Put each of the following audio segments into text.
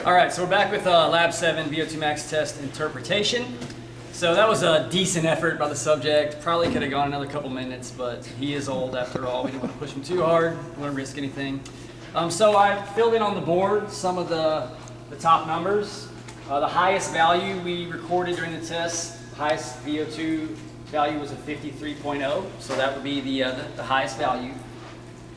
All right, so we're back with Lab 7 VO2 Max Test interpretation. So that was a decent effort by the subject. Probably could have gone another couple minutes, but he is old after all. We didn't want to push him too hard. We don't want to risk anything. So I filled in on the board some of the top numbers. The highest value we recorded during the test, the highest VO2 value was a 53.0, so that would be the highest value.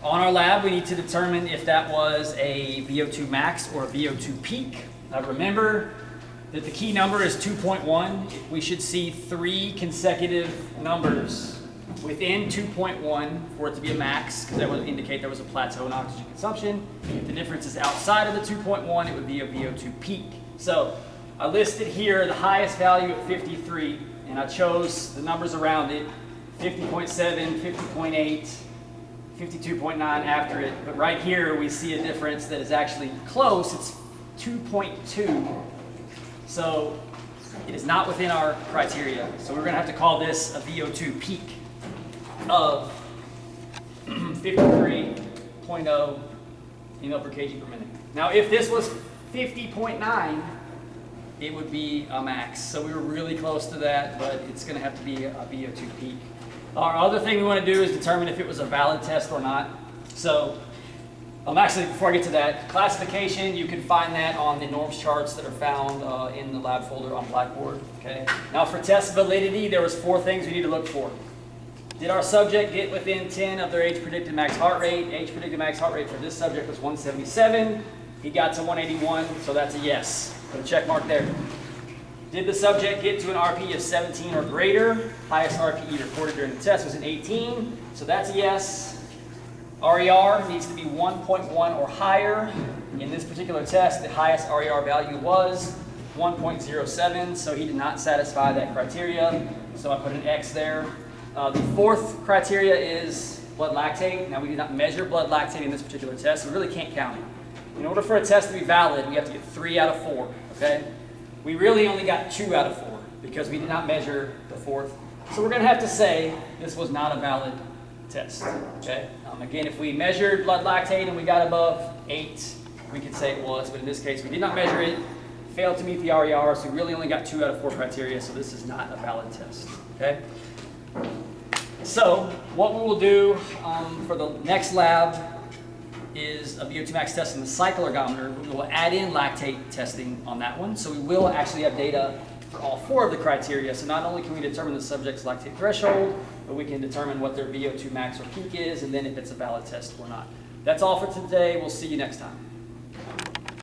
On our lab, we need to determine if that was a VO2 max or a VO2 peak. Remember that the key number is 2.1. We should see 3 consecutive numbers within 2.1 for it to be a max, because that would indicate there was a plateau in oxygen consumption. If the difference is outside of the 2.1, it would be a VO2 peak. So I listed here the highest value at 53, and I chose the numbers around it, 50.7, 50.8, 52.9 after it, but right here we see a difference that is actually close. It's 2.2, so it is not within our criteria. So we're going to have to call this a VO2 peak of 53.0 ml per kg per minute. Now if this was 50.9, it would be a max. So we were really close to that, but it's going to have to be a VO2 peak. Our other thing we want to do is determine if it was a valid test or not. So actually, before I get to that, classification, you can find that on the norms charts that are found in the lab folder on Blackboard. Okay. Now for test validity, there was 4 things we need to look for. Did our subject get within 10 of their age predicted max heart rate? Age predicted max heart rate for this subject was 177. He got to 181, so that's a yes. Put a check mark there. Did the subject get to an RPE of 17 or greater? Highest RPE recorded during the test was an 18, so that's a yes. RER needs to be 1.1 or higher. In this particular test, the highest RER value was 1.07, so he did not satisfy that criteria, so I put an X there. The 4th criteria is blood lactate. Now we did not measure blood lactate in this particular test, so we really can't count it. In order for a test to be valid, we have to get 3 out of 4, okay? We really only got 2 out of 4 because we did not measure the 4th. So we're going to have to say this was not a valid test. Okay? Again, if we measured blood lactate and we got above 8, we could say it was, but in this case we did not measure it, failed to meet the RER, so we really only got 2 out of 4 criteria, so this is not a valid test. Okay? So what we will do for the next lab is a VO2 max test in the cycle ergometer. We will add in lactate testing on that one. So we will actually have data for all 4 of the criteria. So not only can we determine the subject's lactate threshold, but we can determine what their VO2 max or peak is, and then if it's a valid test or not. That's all for today. We'll see you next time.